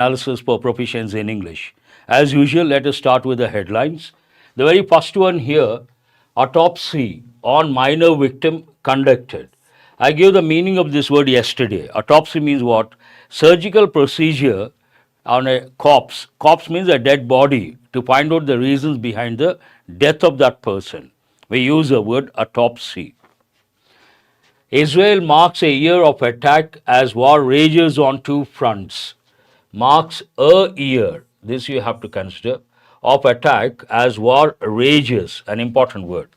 Analysis for proficiency in English. As usual, let us start with the headlines. The very first one here, autopsy on minor victim conducted. I gave the meaning of this word yesterday. Autopsy means what? Surgical procedure on a corpse. Corpse means a dead body, to find out the reasons behind the death of that person. We use the word autopsy. Israel marks a year of attack as war rages on two fronts. Marks a year, this you have to consider, of attack as war rages, an important word.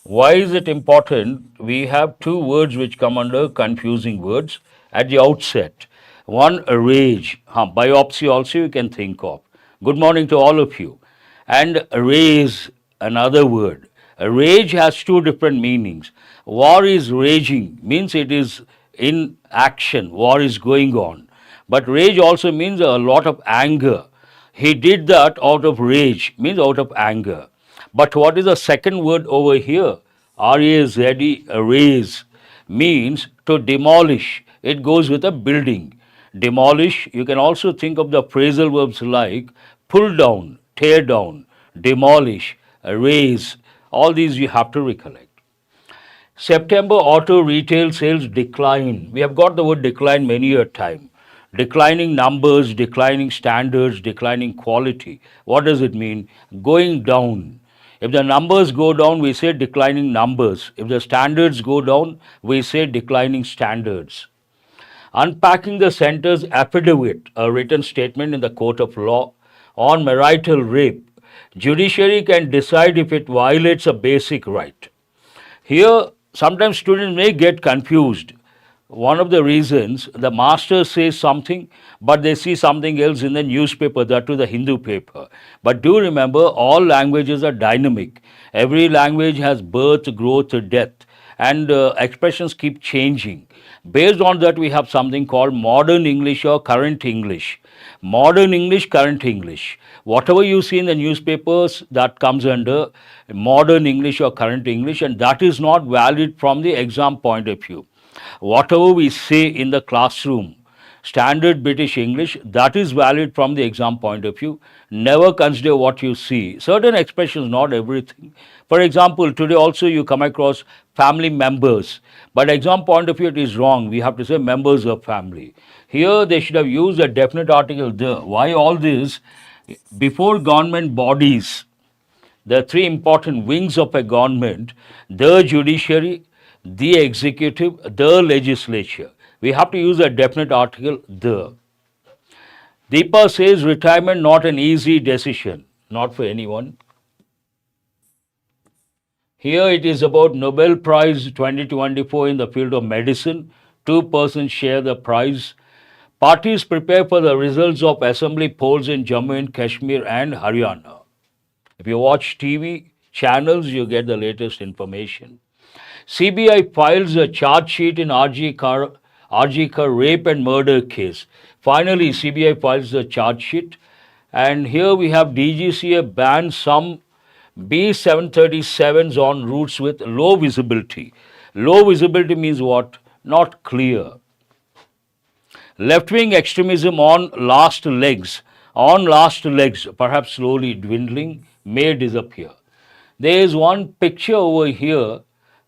Why is it important? We have two words which come under confusing words at the outset. One, rage. Biopsy also you can think of. Good morning to all of you. And raise, another word. Rage has two different meanings. War is raging, means it is in action, war is going on. But rage also means a lot of anger. He did that out of rage, means out of anger. But what is the second word over here? R-A-Z-E, raise, means to demolish. It goes with a building. Demolish, you can also think of the phrasal verbs like pull down, tear down, demolish, raise. All these you have to recollect. September auto retail sales decline. We have got the word decline many a time. Declining numbers, declining standards, declining quality. What does it mean? Going down. If the numbers go down, we say declining numbers. If the standards go down, we say declining standards. Unpacking the centre's affidavit, a written statement in the court of law on marital rape. Judiciary can decide if it violates a basic right. Here, sometimes students may get confused. One of the reasons, the master says something, but they see something else in the newspaper, that to the Hindu paper. But do remember, all languages are dynamic. Every language has birth, growth, death, and expressions keep changing. Based on that, we have something called modern English or current English. Modern English, current English. Whatever you see in the newspapers, that comes under modern English or current English, and that is not valid from the exam point of view. Whatever we say in the classroom, standard British English, that is valid from the exam point of view. Never consider what you see. Certain expressions, not everything. For example, today also you come across family members, but exam point of view it is wrong. We have to say members of family. Here they should have used a definite article the. Why all this? Before government bodies, the three important wings of a government, the judiciary, the executive, the legislature. We have to use a definite article, the. Deepa says retirement not an easy decision, not for anyone. Here it is about Nobel Prize 2024 in the field of medicine. 2% share the prize. Parties prepare for the results of assembly polls in Jammu and Kashmir and Haryana. If you watch TV channels, you get the latest information. CBI files a charge sheet in RG Kar rape and murder case. Finally, CBI files the charge sheet. And here we have DGCA banned some B737s on routes with low visibility. Low visibility means what? Not clear. Left-wing extremism on last legs. On last legs, perhaps slowly dwindling, may disappear. There is one picture over here.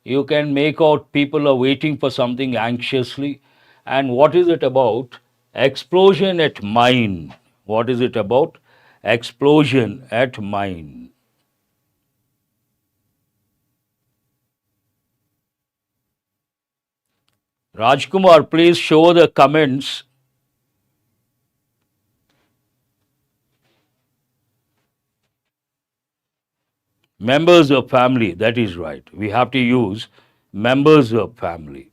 You can make out people are waiting for something anxiously. And what is it about? Explosion at mine. What is it about? Explosion at mine. Rajkumar, please show the comments. Members of family, that is right. We have to use members of family.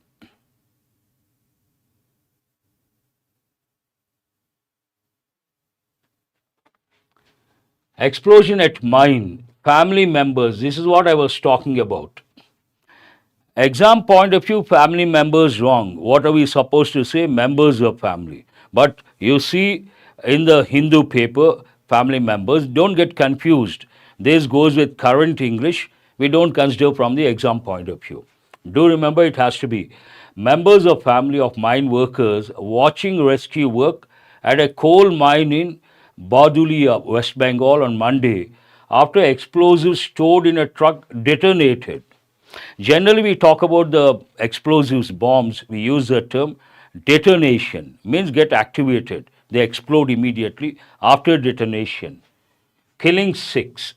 Explosion at mine, family members, this is what I was talking about. Exam point of view, family members wrong. What are we supposed to say? Members of family. But you see in the Hindu paper, family members, don't get confused. This goes with current English. We don't consider from the exam point of view. Do remember it has to be members of family of mine workers watching rescue work at a coal mine in Badulia, West Bengal on Monday after explosives stored in a truck detonated. Generally, we talk about the explosives, bombs, we use the term detonation, means get activated. They explode immediately after detonation, killing 6.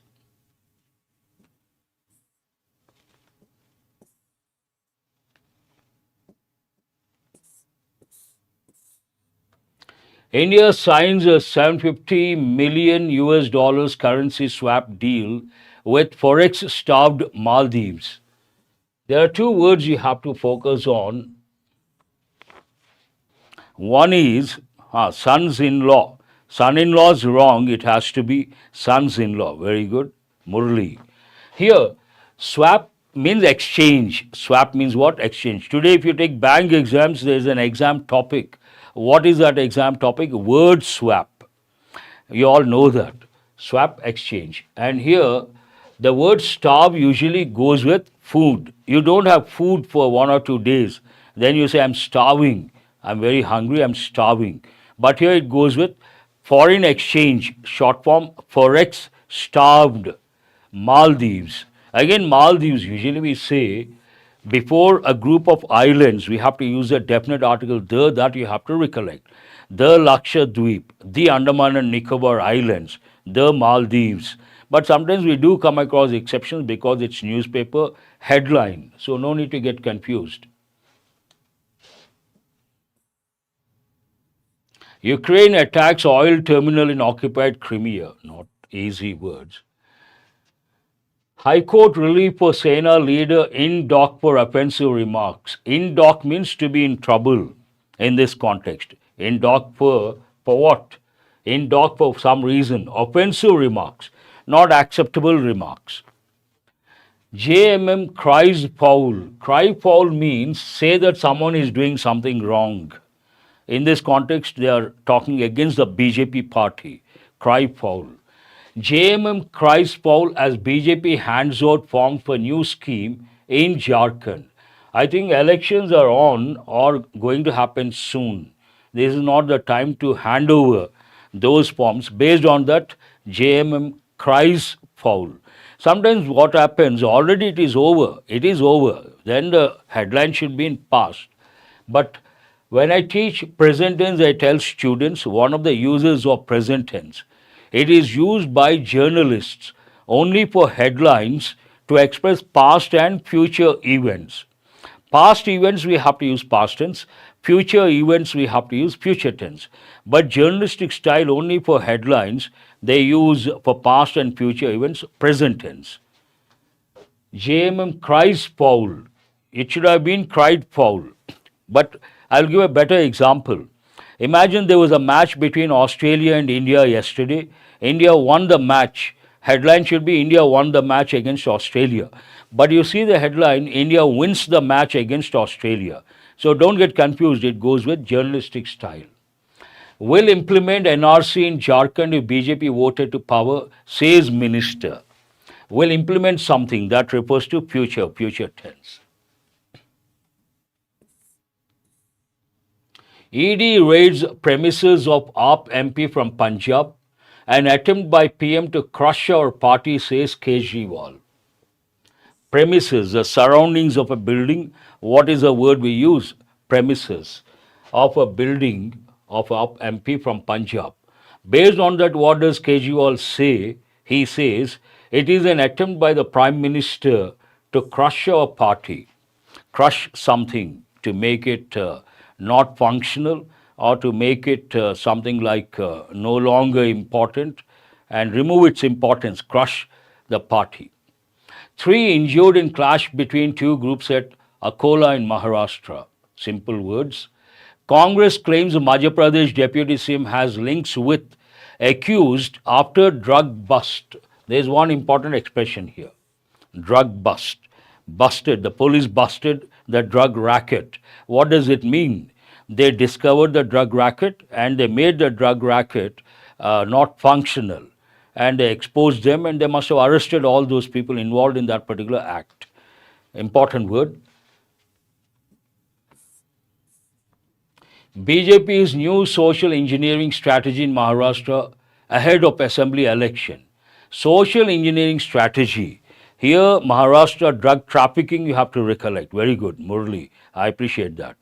India signs a 750 million US dollars currency swap deal with forex starved Maldives. There are two words you have to focus on. One is sons in law. Son in law is wrong, it has to be sons in law. Very good. Murli. Here, swap means exchange. Swap means what? Exchange. Today, if you take bank exams, there is an exam topic. What is that exam topic? Word swap. You all know that. Swap exchange. And here, the word starve usually goes with food. You don't have food for 1 or 2 days. Then you say, I'm starving. I'm very hungry. I'm starving. But here it goes with foreign exchange, short form forex starved. Maldives. Again, Maldives, usually we say before a group of islands, we have to use a definite article, the, that you have to recollect. The Lakshadweep, the Andaman and Nicobar Islands, the Maldives. But sometimes we do come across exceptions because it's newspaper headline. So no need to get confused. Ukraine attacks oil terminal in occupied Crimea. Not easy words. High Court relief for Sena leader in dock for offensive remarks. In dock means to be in trouble in this context. In dock for what? In dock for some reason. Offensive remarks, not acceptable remarks. JMM cries foul. Cry foul means say that someone is doing something wrong. In this context, they are talking against the BJP party. Cry foul. JMM cries foul as BJP hands out form for new scheme in Jharkhand. I think elections are on or going to happen soon. This is not the time to hand over those forms. Based on that, JMM cries foul. Sometimes what happens, already it is over. It is over. Then the headline should be in past. But when I teach present tense, I tell students one of the uses of present tense. It is used by journalists only for headlines to express past and future events. Past events we have to use past tense, future events we have to use future tense. But journalistic style only for headlines, they use for past and future events present tense. JMM cries foul. It should have been cried foul. But I'll give a better example. Imagine there was a match between Australia and India yesterday. India won the match. Headline should be India won the match against Australia. But you see the headline, India wins the match against Australia. So don't get confused, it goes with journalistic style. Will implement NRC in Jharkhand if BJP voted to power, says minister. Will implement something that refers to future tense. ED raids premises of AAP MP from Punjab. An attempt by PM to crush our party, says Kejriwal. Premises, the surroundings of a building. What is the word we use? Premises of a building of AAP MP from Punjab. Based on that, what does Kejriwal say? He says it is an attempt by the Prime Minister to crush our party, crush something to make it not functional or to make it something like no longer important and remove its importance, crush the party. 3 injured in clash between 2 groups at Akola in Maharashtra. Simple words. Congress claims Madhya Pradesh Deputy CM has links with accused after drug bust. There is one important expression here. Drug bust. Busted. The police busted the drug racket. What does it mean? They discovered the drug racket and they made the drug racket not functional. And they exposed them and they must have arrested all those people involved in that particular act. Important word. BJP's new social engineering strategy in Maharashtra ahead of assembly election. Social engineering strategy. Here, Maharashtra drug trafficking, you have to recollect. Very good, Murli. I appreciate that.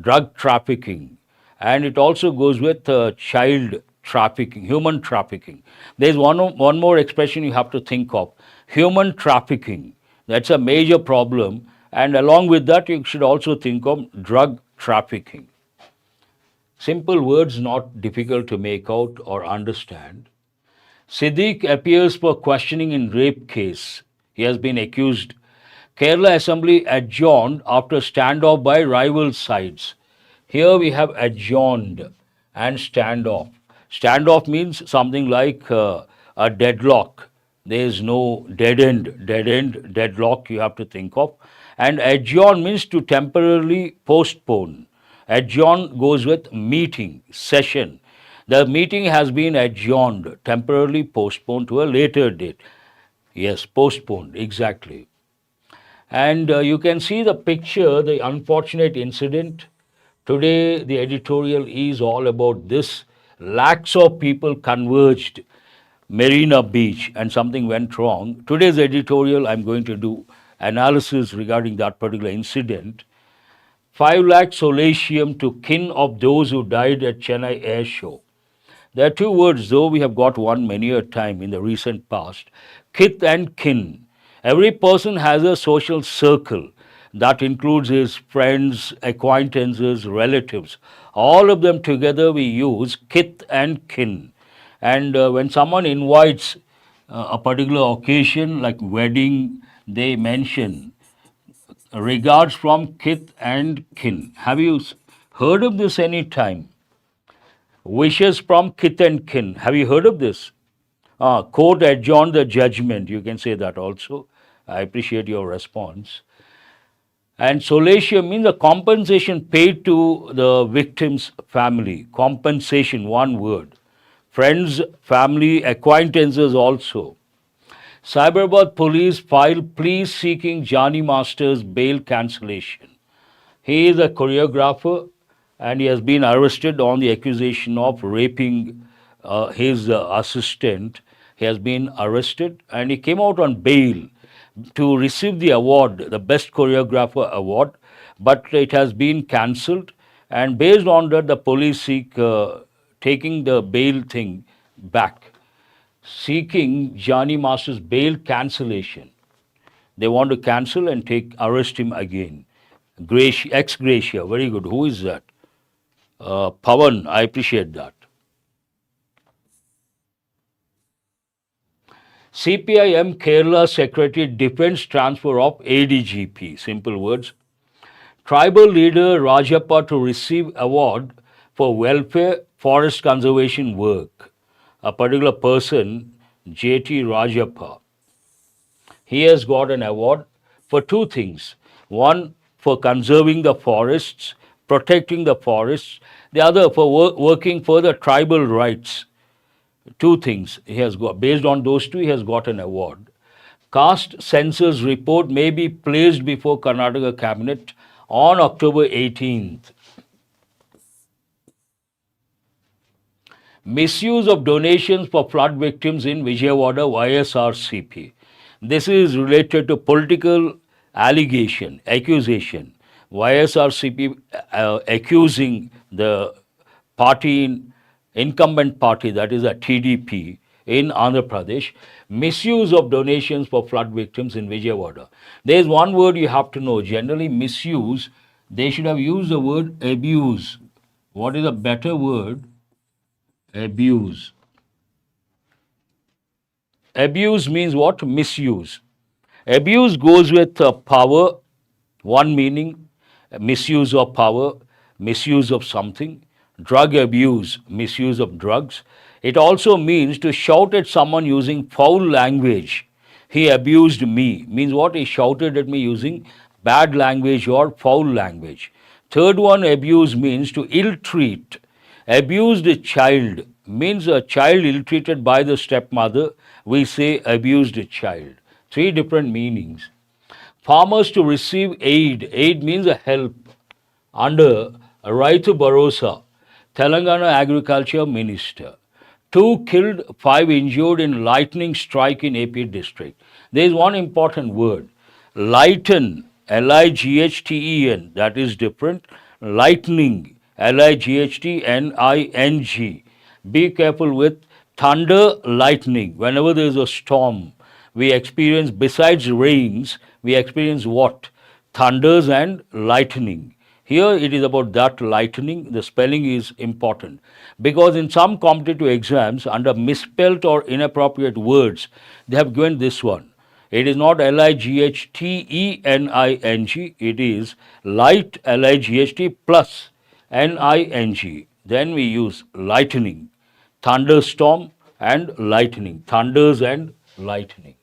Drug trafficking. And it also goes with child trafficking, human trafficking. There's one more expression you have to think of, human trafficking. That's a major problem. And along with that, you should also think of drug trafficking. Simple words not difficult to make out or understand. Siddiq appears for questioning in rape case. He has been accused. Kerala Assembly adjourned after standoff by rival sides. Here we have adjourned and standoff. Standoff means something like a deadlock. There is no dead end, deadlock you have to think of. And adjourn means to temporarily postpone. Adjourn goes with meeting, session. The meeting has been adjourned, temporarily postponed to a later date. Yes, postponed, exactly. And you can see the picture, the unfortunate incident. Today, the editorial is all about this. Lakhs of people converged Marina Beach and something went wrong. Today's editorial, I'm going to do analysis regarding that particular incident. 5 lakh solatium to kin of those who died at Chennai air show. There are two words, though we have got one many a time in the recent past, kith and kin. Every person has a social circle that includes his friends, acquaintances, relatives. All of them together we use kith and kin. And when someone invites a particular occasion like wedding, they mention regards from kith and kin. Have you heard of this any time? Wishes from kith and kin. Have you heard of this? Court adjourned the judgment. You can say that also. I appreciate your response. And solatium means the compensation paid to the victim's family. Compensation, one word. Friends, family, acquaintances also. Cyberabad police filed plea seeking Johnny Master's bail cancellation. He is a choreographer and he has been arrested on the accusation of raping his assistant. He has been arrested and he came out on bail to receive the award, the Best Choreographer Award, but it has been cancelled. And based on that, the police seek taking the bail thing back, seeking Johnny Master's bail cancellation. They want to cancel and arrest him again. Ex gratia, very good. Who is that? Pawan, I appreciate that. CPIM Kerala Secretary defends transfer of ADGP. Simple words. Tribal leader Rajappa to receive award for welfare forest conservation work. A particular person, J.T. Rajappa. He has got an award for two things. One, for conserving the forests, protecting the forests. The other, for working for the tribal rights. Two things he has got. Based on those two, he has got an award. Caste census report may be placed before Karnataka Cabinet on October 18th. Misuse of donations for flood victims in Vijayawada YSRCP. This is related to political accusation. YSRCP accusing the incumbent party, that is a TDP in Andhra Pradesh, misuse of donations for flood victims in Vijayawada. There is one word you have to know. Generally, misuse, they should have used the word abuse. What is a better word? Abuse. Abuse means what? Misuse. Abuse goes with power, one meaning, misuse of power, misuse of something. Drug abuse, misuse of drugs. It also means to shout at someone using foul language. He abused me. Means what? He shouted at me using bad language or foul language. Third one, abuse means to ill-treat. Abused child means a child ill-treated by the stepmother. We say abused child. Three different meanings. Farmers to receive aid. Aid means a help under Raitu Bharosa, Telangana Agriculture Minister. 2 killed, 5 injured in lightning strike in AP district. There is one important word, lighten, Lighthen, that is different. Lightning, Lightning. Be careful with thunder, lightning. Whenever there is a storm, we experience, besides rains, we experience what? Thunders and lightning. Here it is about that lightning. The spelling is important because in some competitive exams, under misspelled or inappropriate words, they have given this one. It is not Lightning, it is light, Light plus Ning. Then we use lightning, thunderstorm and lightning, thunders and lightning.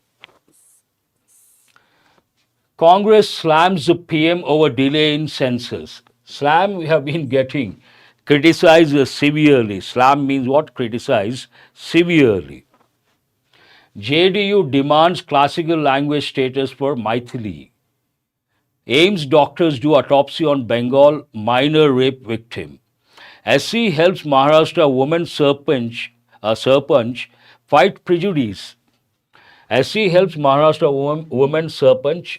Congress slams the PM over delay in census. Slam we have been getting criticized severely. Slam means what? Criticize severely. JDU demands classical language status for Maithili. AIMS doctors do autopsy on Bengal minor rape victim. SC helps Maharashtra woman sarpanch fight prejudice. SC helps Maharashtra woman sarpanch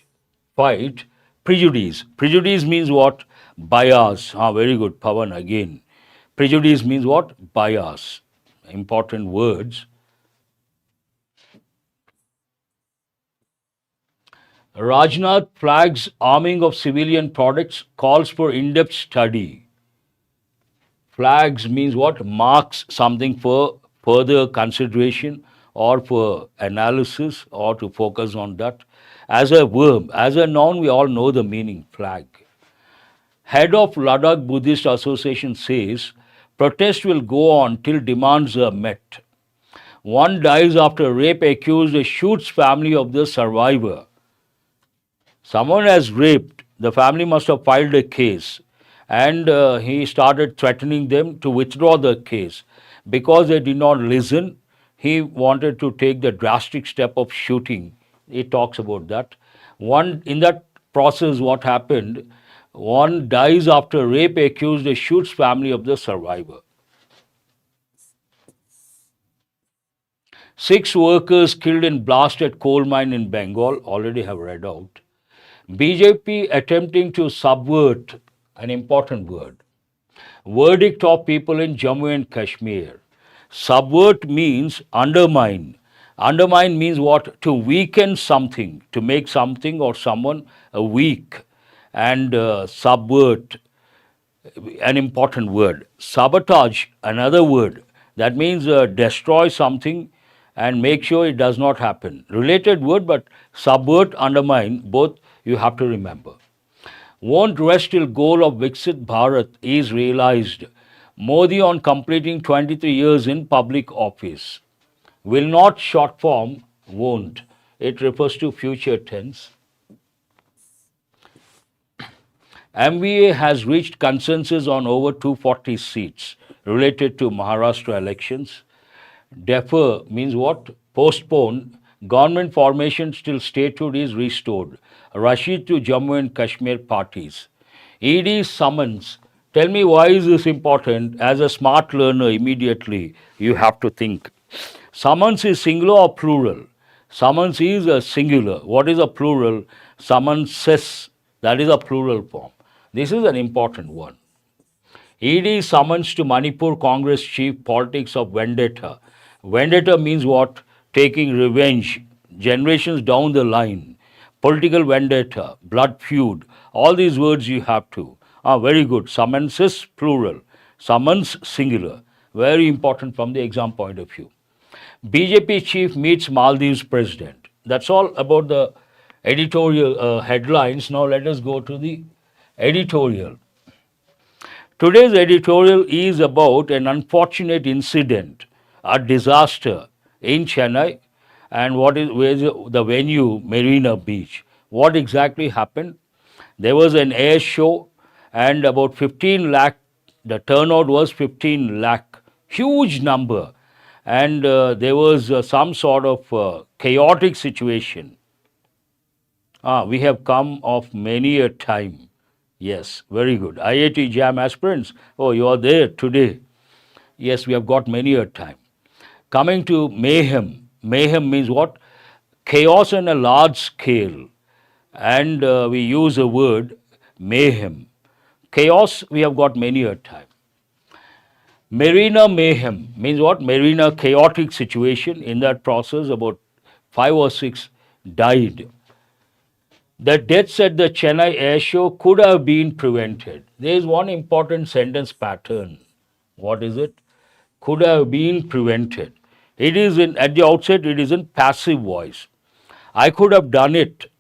fight prejudice. Prejudice means what? Bias. Very good, Pavan again. Prejudice means what? Bias. Important words. Rajnath flags arming of civilian products, calls for in-depth study. Flags means what? Marks something for further consideration or for analysis or to focus on that. As a verb, as a noun, we all know the meaning, flag. Head of Ladakh Buddhist Association says, protest will go on till demands are met. One dies after rape accused shoots family of the survivor. Someone has raped, the family must have filed a case and he started threatening them to withdraw the case. Because they did not listen, he wanted to take the drastic step of shooting. He talks about that. In that process, what happened? One dies after rape accused shoots family of the survivor. 6 workers killed in blast at coal mine in Bengal, already have read out. BJP attempting to subvert, an important word. Verdict of people in Jammu and Kashmir. Subvert means undermine. Undermine means what? To weaken something, to make something or someone weak. And subvert, an important word. Sabotage, another word. That means destroy something and make sure it does not happen. Related word, but subvert, undermine, both you have to remember. Won't rest till goal of Viksit Bharat is realized. Modi on completing 23 years in public office. Will not, short form, won't. It refers to future tense. MVA has reached consensus on over 240 seats related to Maharashtra elections. Defer means what? Postpone. Government formation till statehood is restored. Rashid to Jammu and Kashmir parties. ED summons. Tell me why is this important? As a smart learner, immediately you have to think. Summons is singular or plural? Summons is a singular. What is a plural? Summonses. That is a plural form. This is an important one. ED summons to Manipur Congress chief, politics of vendetta. Vendetta means what? Taking revenge, generations down the line. Political vendetta, blood feud, all these words you have to. Very good. Summonses, plural. Summons, singular. Very important from the exam point of view. BJP chief meets Maldives president. That's all about the editorial headlines. Now let us go to the editorial. Today's editorial is about an unfortunate incident, a disaster in Chennai, and where is the venue, Marina Beach. What exactly happened? There was an air show and about 15 lakh, the turnout was 15 lakh, huge number. And there was some sort of chaotic situation. We have come of many a time. Yes, very good. IIT JAM aspirants. Oh, you are there today. Yes, we have got many a time. Coming to mayhem. Mayhem means what? Chaos on a large scale. And we use a word mayhem. Chaos, we have got many a time. Marina mayhem means what? Marina chaotic situation. In that process, about 5 or 6 died. The deaths at the Chennai air show could have been prevented. There is one important sentence pattern. What is it? Could have been prevented. It is in, at the outset, it is in passive voice. I could have done it.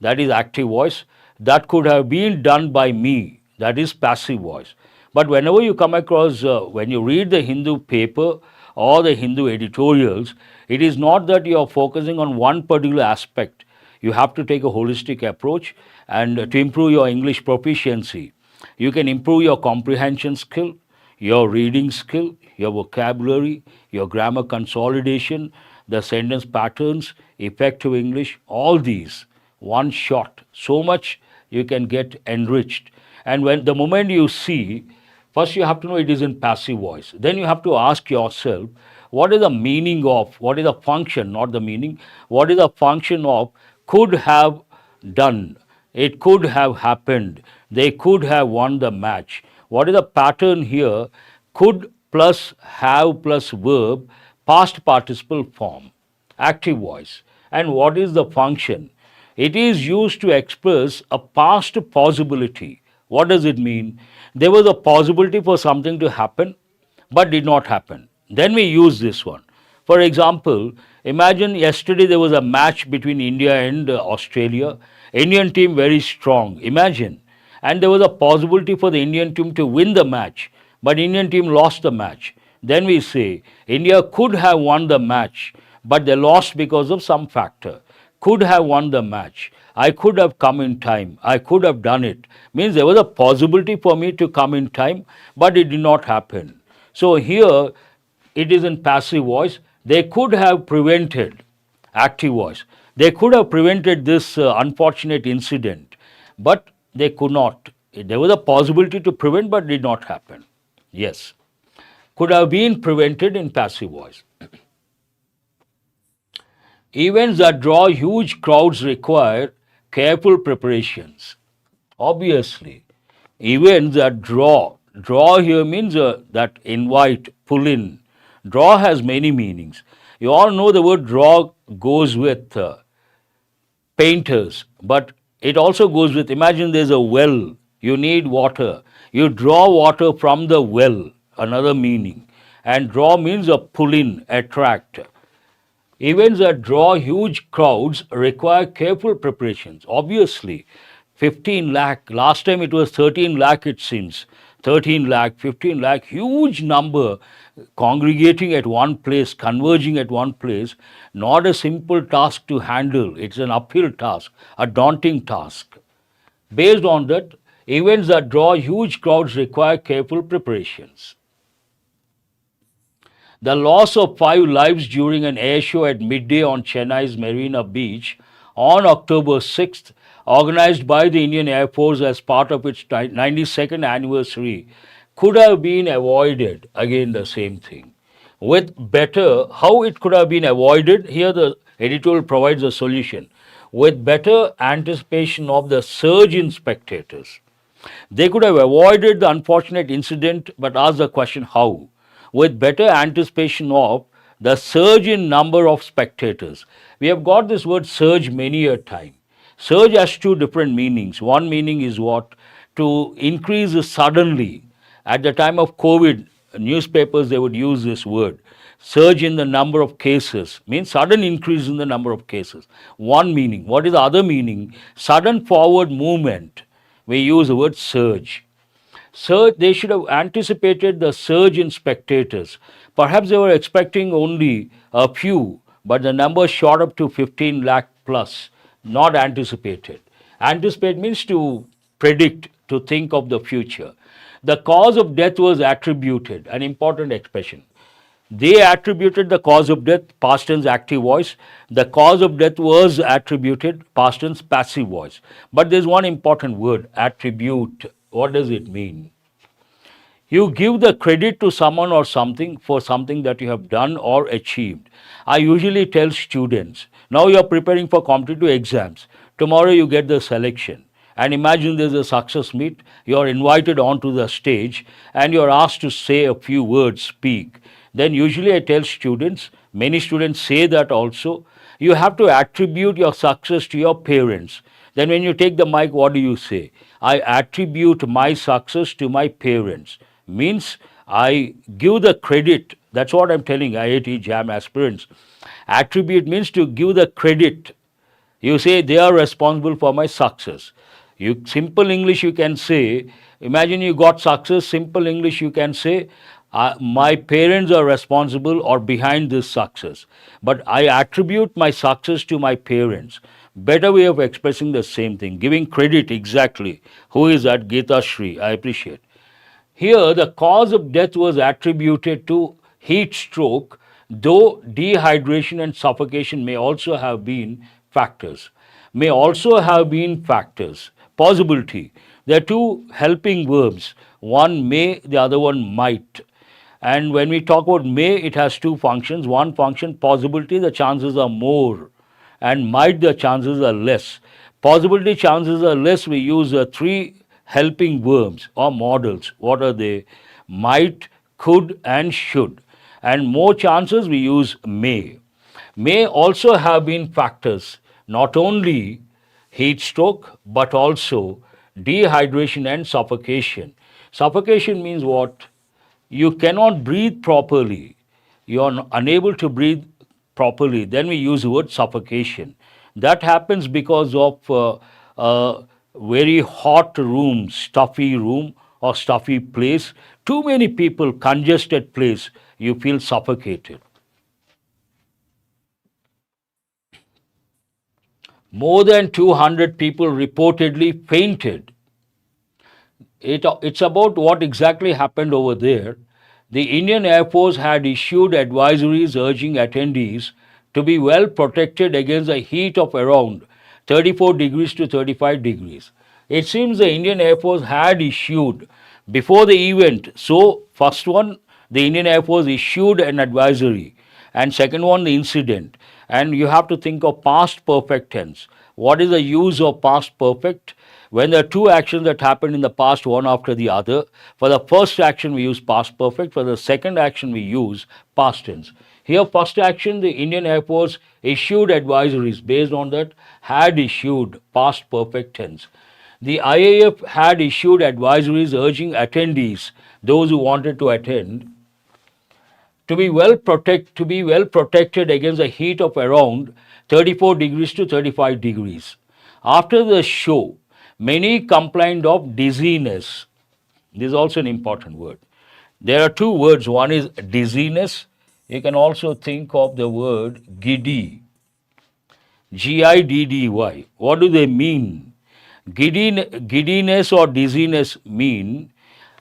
That is active voice. That could have been done by me. That is passive voice. But whenever you come across, when you read the Hindu paper or the Hindu editorials, it is not that you are focusing on one particular aspect. You have to take a holistic approach, and to improve your English proficiency. You can improve your comprehension skill, your reading skill, your vocabulary, your grammar consolidation, the sentence patterns, effective English, all these, one shot. So much you can get enriched. And when the moment you see, first you have to know it is in passive voice. Then you have to ask yourself, what is the meaning of, what is the function, not the meaning, what is the function of could have done, it could have happened, they could have won the match. What is the pattern here? Could plus have plus verb, past participle form, active voice. And what is the function? It is used to express a past possibility. What does it mean? There was a possibility for something to happen, but did not happen. Then we use this one. For example, imagine yesterday there was a match between India and Australia. Indian team very strong. Imagine. And there was a possibility for the Indian team to win the match, but Indian team lost the match. Then we say India could have won the match, but they lost because of some factor. Could have won the match. I could have come in time. I could have done it. Means there was a possibility for me to come in time, but it did not happen. So here it is in passive voice. They could have prevented, active voice. They could have prevented this unfortunate incident, but they could not. There was a possibility to prevent, but did not happen. Yes. Could have been prevented in passive voice. Events that draw huge crowds require careful preparations. Obviously, events that draw here means that invite, pull in. Draw has many meanings. You all know the word draw goes with painters, but it also goes with, imagine there's a well, you need water. You draw water from the well, another meaning. And draw means a pull in, attract. Events that draw huge crowds require careful preparations. Obviously, 15 lakh, last time it was 13 lakh it seems. 13 lakh, 15 lakh, huge number congregating at one place, converging at one place, not a simple task to handle. It's an uphill task, a daunting task. Based on that, events that draw huge crowds require careful preparations. The loss of 5 lives during an air show at midday on Chennai's Marina Beach on October 6th, organized by the Indian Air Force as part of its 92nd anniversary, could have been avoided. Again, the same thing. With better, how it could have been avoided, here the editorial provides a solution. With better anticipation of the surge in spectators. They could have avoided the unfortunate incident, but ask the question how? With better anticipation of the surge in number of spectators. We have got this word surge many a time. Surge has 2 different meanings. One meaning is what? To increase suddenly. At the time of COVID, newspapers, they would use this word. Surge in the number of cases means sudden increase in the number of cases. One meaning. What is the other meaning? Sudden forward movement. We use the word surge. Surge, they should have anticipated the surge in spectators. Perhaps they were expecting only a few, but the number shot up to 15 lakh plus, not anticipated. Anticipate means to predict, to think of the future. The cause of death was attributed, an important expression. They attributed the cause of death, past tense active voice. The cause of death was attributed, past tense passive voice. But there's one important word, attribute. What does it mean? You give the credit to someone or something for something that you have done or achieved. I usually tell students, now you are preparing for competitive exams. Tomorrow you get the selection. And imagine there's a success meet, you are invited onto the stage and you are asked to say a few words, speak. Then usually I tell students, many students say that also, you have to attribute your success to your parents. Then when you take the mic, what do you say? I attribute my success to my parents. Means I give the credit. That's what I'm telling IIT JAM aspirants. Attribute means to give the credit. You say they are responsible for my success. You simple English you can say, imagine you got success, simple English you can say, my parents are responsible or behind this success. But I attribute my success to my parents. Better way of expressing the same thing, giving credit exactly. Who is that? Geeta Shri. I appreciate. Here, the cause of death was attributed to heat stroke, though dehydration and suffocation may also have been factors. May also have been factors. Possibility. There are two helping verbs. One may, the other one might. And when we talk about may, it has two functions. One function, possibility, the chances are more. And might, the chances are less. Possibility, chances are less, we use three helping verbs or models. What are they? Might, could, and should. And more chances, we use may. May also have been factors, not only heat stroke, but also dehydration and suffocation. Suffocation means what? You cannot breathe properly. You are unable to breathe properly. Then we use the word suffocation. That happens because of very hot room, stuffy room or stuffy place. Too many people, congested place, you feel suffocated. More than 200 people reportedly fainted. It's about what exactly happened over there. The Indian Air Force had issued advisories urging attendees to be well protected against the heat of around 34 degrees to 35 degrees. It seems the Indian Air Force had issued before the event. So, first one, the Indian Air Force issued an advisory, and second one, the incident. And you have to think of past perfect tense. What is the use of past perfect? When there are two actions that happened in the past, one after the other, for the first action we use past perfect, for the second action we use past tense. Here, first action, the Indian Air Force issued advisories. Based on that, had issued past perfect tense. The IAF had issued advisories urging attendees, those who wanted to attend, to be well protected against the heat of around 34 degrees to 35 degrees. After the show, many complained of dizziness. This is also an important word. There are two words. One is dizziness. You can also think of the word giddy. Giddy. What do they mean? Giddiness or dizziness mean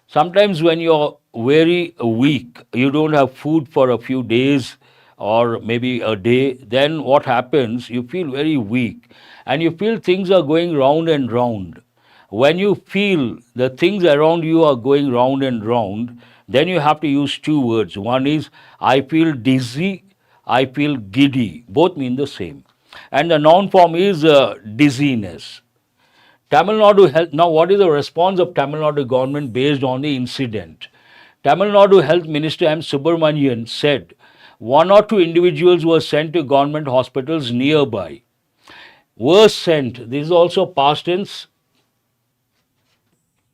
sometimes when you're very weak, you don't have food for a few days or maybe a day, then what happens? You feel very weak and you feel things are going round and round. When you feel the things around you are going round and round, then you have to use two words. One is I feel dizzy, I feel giddy. Both mean the same. And the noun form is dizziness. Tamil Nadu Health, now what is the response of Tamil Nadu government based on the incident? Tamil Nadu Health Minister M. Subramanian said one or two individuals were sent to government hospitals nearby. Were sent, this is also past tense,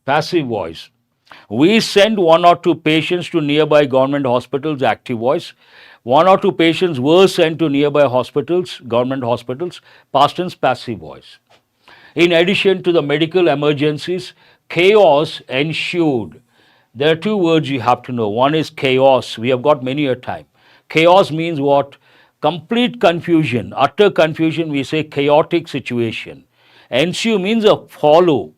passive voice. We sent one or two patients to nearby government hospitals, active voice. One or two patients were sent to nearby hospitals, government hospitals, past tense, passive voice. In addition to the medical emergencies, chaos ensued. There are two words you have to know. One is chaos. We have got many a time. Chaos means what? Complete confusion, utter confusion. We say chaotic situation. Ensue means a follow.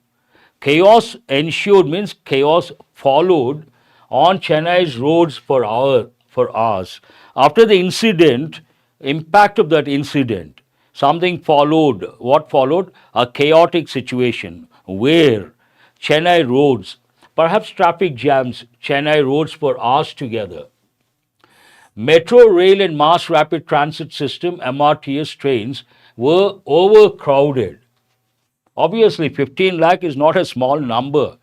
Chaos ensued means chaos followed on Chennai's roads for for hours. After the incident, impact of that incident, something followed. What followed? A chaotic situation where Chennai roads, perhaps traffic jams, Chennai roads for hours together. Metro, rail, and mass rapid transit system (MRTS) trains were overcrowded. Obviously, 15 lakh is not a small number.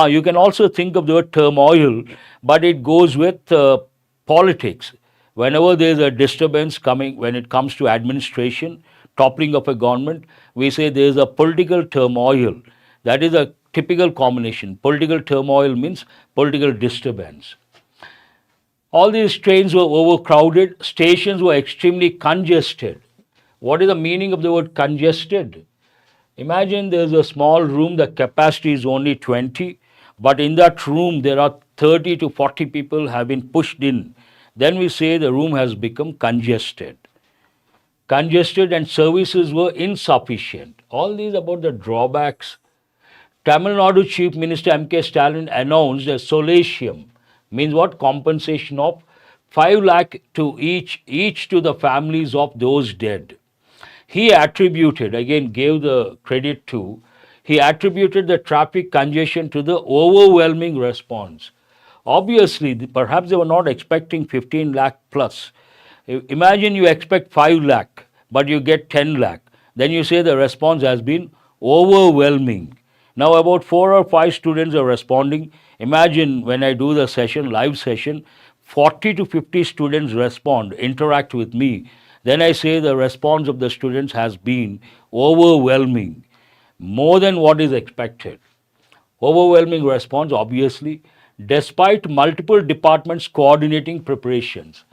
You can also think of the word turmoil, but it goes with politics. Whenever there is a disturbance coming, when it comes to administration, toppling of a government, we say there is a political turmoil. That is a typical combination. Political turmoil means political disturbance. All these trains were overcrowded, stations were extremely congested. What is the meaning of the word congested? Imagine there's a small room, the capacity is only 20, but in that room there are 30 to 40 people have been pushed in. Then we say the room has become congested. Congested and services were insufficient. All these about the drawbacks. Tamil Nadu Chief Minister M.K. Stalin announced a solatium, means what? Compensation of 5 lakh to each to the families of those dead. He attributed, again gave the credit to, he attributed the traffic congestion to the overwhelming response. Obviously, perhaps they were not expecting 15 lakh plus. Imagine you expect 5 lakh, but you get 10 lakh. Then you say the response has been overwhelming. Now about 4 or 5 students are responding. Imagine when I do the session, live session, 40 to 50 students respond, interact with me. Then I say the response of the students has been overwhelming, more than what is expected. Overwhelming response, obviously, despite multiple departments coordinating preparations.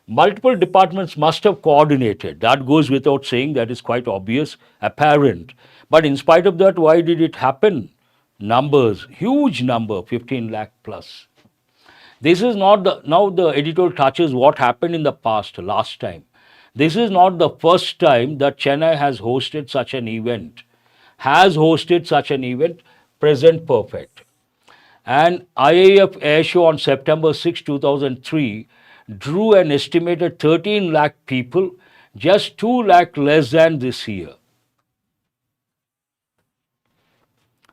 Multiple departments must have coordinated. That goes without saying, that is quite obvious, apparent. But in spite of that, why did it happen? Numbers, huge number, 15 lakh plus. This is not the, now the editorial touches what happened in the past, last time. This is not the first time that Chennai has hosted such an event. Present perfect. And IAF Air Show on September 6, 2003 drew an estimated 13 lakh people, just 2 lakh less than this year.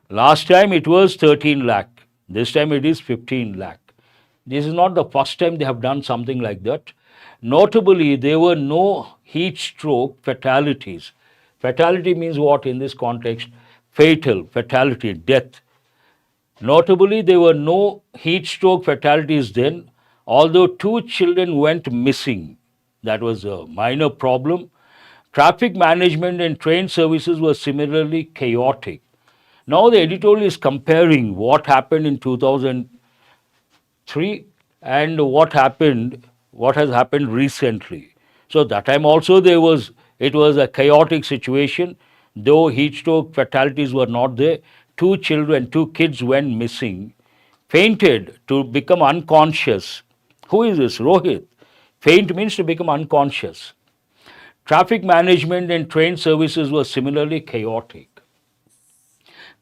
Last time it was 13 lakh. This time it is 15 lakh. This is not the first time they have done something like that. Notably, there were no heat stroke fatalities. Fatality means what in this context? Fatal, fatality, death. Notably, there were no heat stroke fatalities then, although 2 children went missing. That was a minor problem. Traffic management and train services were similarly chaotic. Now the editorial is comparing what happened in 2003 and what has happened recently. So that time also it was a chaotic situation, though heat stroke fatalities were not there. 2 kids went missing, fainted to become unconscious. Who is this? Rohit. Faint means to become unconscious. Traffic management and train services were similarly chaotic.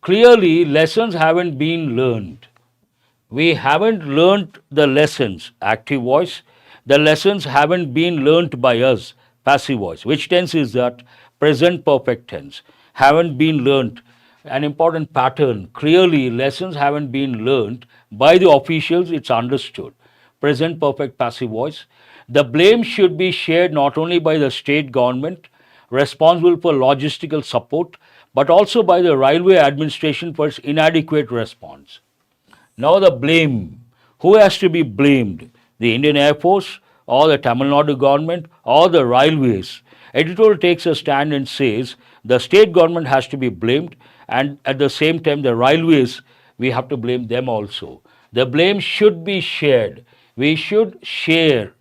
Clearly, lessons haven't been learned. We haven't learned the lessons, active voice. The lessons haven't been learnt by us, passive voice. Which tense is that? Present perfect tense. Haven't been learnt. An important pattern. Clearly, lessons haven't been learnt by the officials, it's understood. Present perfect passive voice. The blame should be shared not only by the state government responsible for logistical support, but also by the railway administration for its inadequate response. Now the blame. Who has to be blamed? The Indian Air Force or the Tamil Nadu government or the railways? Editorial takes a stand and says the state government has to be blamed, and at the same time the railways, we have to blame them also. The blame should be shared. We should share.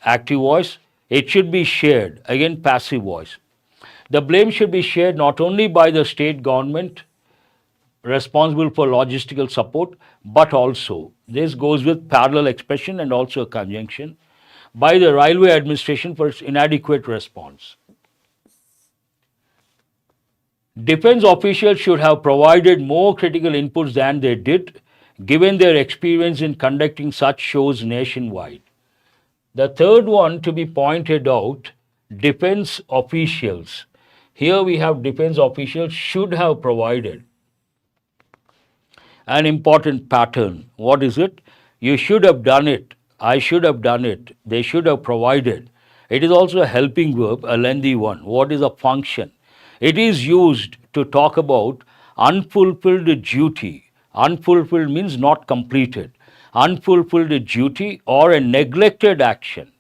Active voice. It should be shared. Again, passive voice. The blame should be shared not only by the state government responsible for logistical support, but also, this goes with parallel expression and also a conjunction, by the railway administration for its inadequate response. Defense officials should have provided more critical inputs than they did, given their experience in conducting such shows nationwide. The third one to be pointed out, defense officials. Here we have defense officials should have provided an important pattern. What is it? You should have done it. I should have done it. They should have provided. It is also a helping verb, a lengthy one. What is a function? It is used to talk about unfulfilled duty. Unfulfilled means not completed. Unfulfilled duty or a neglected action.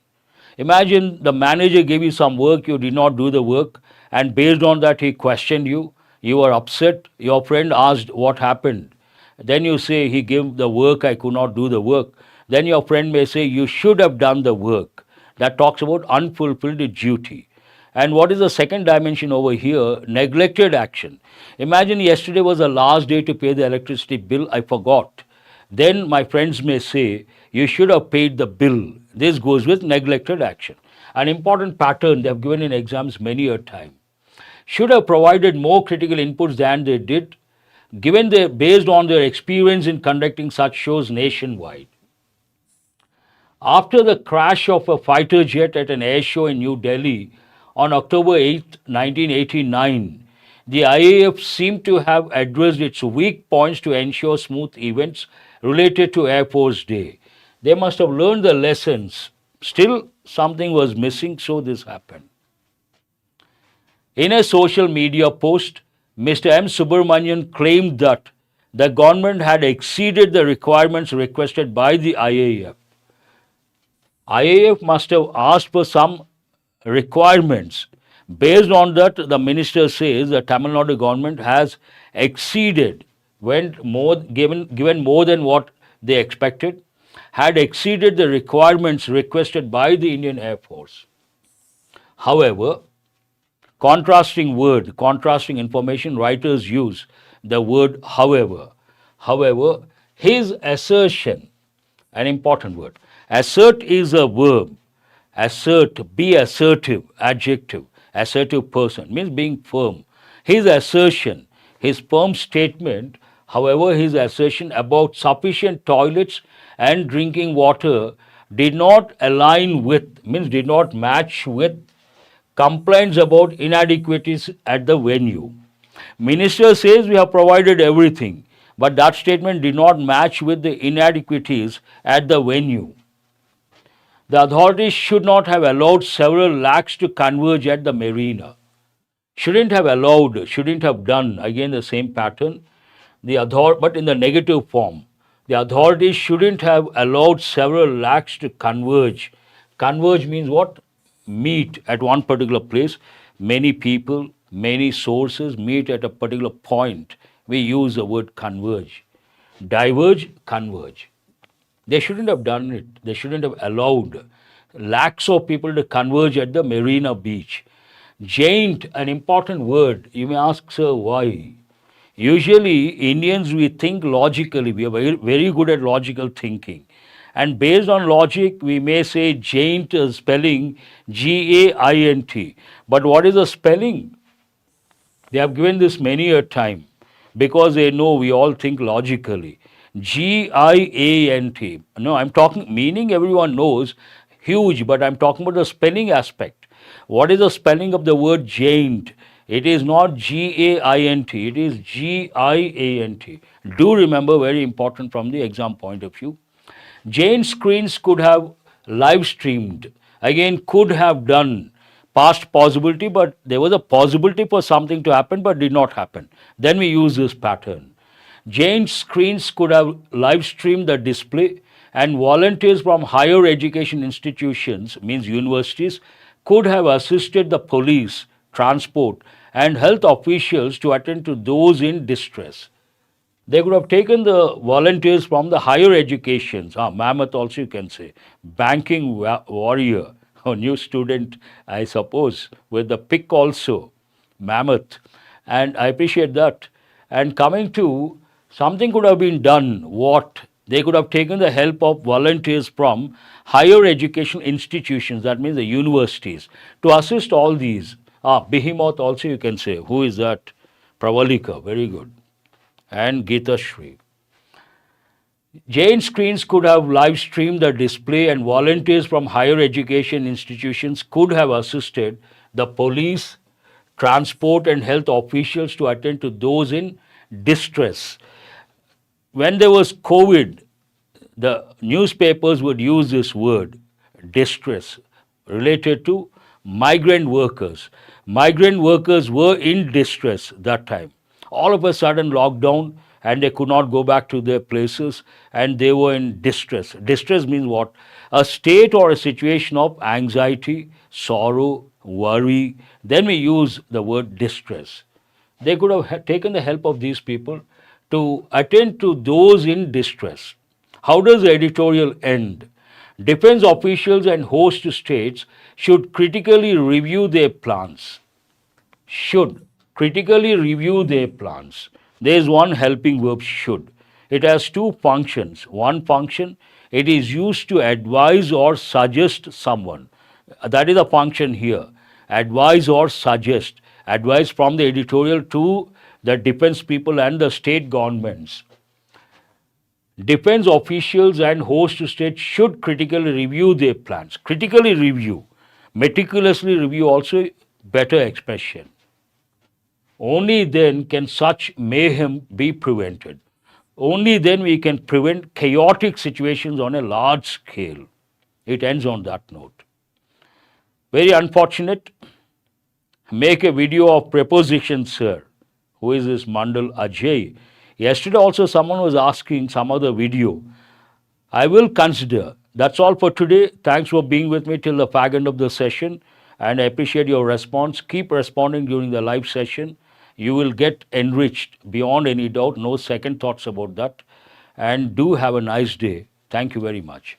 Imagine the manager gave you some work, you did not do the work, and based on that, he questioned you. You were upset. Your friend asked what happened. Then you say, he gave the work, I could not do the work. Then your friend may say, you should have done the work. That talks about unfulfilled duty. And what is the second dimension over here? Neglected action. Imagine yesterday was the last day to pay the electricity bill, I forgot. Then my friends may say, you should have paid the bill. This goes with neglected action. An important pattern they have given in exams many a time. Should have provided more critical inputs than they did, based on their experience in conducting such shows nationwide. After the crash of a fighter jet at an air show in New Delhi on October 8, 1989, the IAF seemed to have addressed its weak points to ensure smooth events related to Air Force Day. They must have learned the lessons. Still, something was missing, so this happened. In a social media post, Mr. M. Subramanian claimed that the government had exceeded the requirements requested by the IAF. IAF must have asked for some requirements. Based on that, the minister says the Tamil Nadu government has exceeded, given more than what they expected, had exceeded the requirements requested by the Indian Air Force. However, contrasting information, writers use the word however. However, his assertion, an important word. Assert is a verb. Assert, be assertive, adjective. Assertive person means being firm. His assertion, his firm statement, however, his assertion about sufficient toilets and drinking water did not align with, means did not match with complaints about inadequacies at the venue. Minister says we have provided everything, but that statement did not match with the inadequacies at the venue. The authorities should not have allowed several lakhs to converge at the marina. Shouldn't have allowed, shouldn't have done, again the same pattern, but in the negative form. The authorities shouldn't have allowed several lakhs to converge. Converge means what? Meet at one particular place. Many people, many sources meet at a particular point. We use the word converge. Diverge, converge. They shouldn't have done it. They shouldn't have allowed lakhs of people to converge at the Marina Beach. Giant, an important word. You may ask, sir, why? Usually, Indians, we think logically. We are very, very good at logical thinking. And based on logic, we may say giant spelling G-A-I-N-T. But what is the spelling? They have given this many a time because they know we all think logically. G-I-A-N-T. No, I'm talking, meaning everyone knows, huge, but I'm talking about the spelling aspect. What is the spelling of the word giant? It is not G-A-I-N-T, it is G-I-A-N-T. Do remember, very important from the exam point of view. Giant screens could have live streamed. Again, could have done. Past possibility, but there was a possibility for something to happen, but did not happen. Then we use this pattern. Giant screens could have live streamed the display, and volunteers from higher education institutions, means universities, could have assisted the police, transport, and health officials to attend to those in distress. They could have taken the volunteers from the higher educations, mammoth also you can say, banking warrior, a new student, I suppose, with the pick also, mammoth, and I appreciate that. And coming to something could have been done, what? They could have taken the help of volunteers from higher education institutions, that means the universities, to assist all these. Behemoth also you can say. Who is that? Pravalika, very good. And Geeta Shri. Giant screens could have live streamed the display, and volunteers from higher education institutions could have assisted the police, transport, and health officials to attend to those in distress. When there was COVID, the newspapers would use this word, distress, related to migrant workers. Migrant workers were in distress that time. All of a sudden, lockdown, and they could not go back to their places, and they were in distress. Distress means what? A state or a situation of anxiety, sorrow, worry. Then we use the word distress. They could have taken the help of these people to attend to those in distress. How does the editorial end? Defense officials and host states should critically review their plans. Should critically review their plans. There is one helping verb, should. It has two functions. One function, it is used to advise or suggest someone. That is a function here. Advise or suggest. Advice from the editorial to the defense people and the state governments. Defense officials and host states should critically review their plans. Critically review. Meticulously review also better expression. Only then can such mayhem be prevented. Only then we can prevent chaotic situations on a large scale. It ends on that note. Very unfortunate. Make a video of prepositions, sir. Who is this Mandal Ajay? Yesterday also someone was asking some other video. I will consider. That's all for today. Thanks for being with me till the fag end of the session, and I appreciate your response. Keep responding during the live session. You will get enriched beyond any doubt. No second thoughts about that. And do have a nice day. Thank you very much.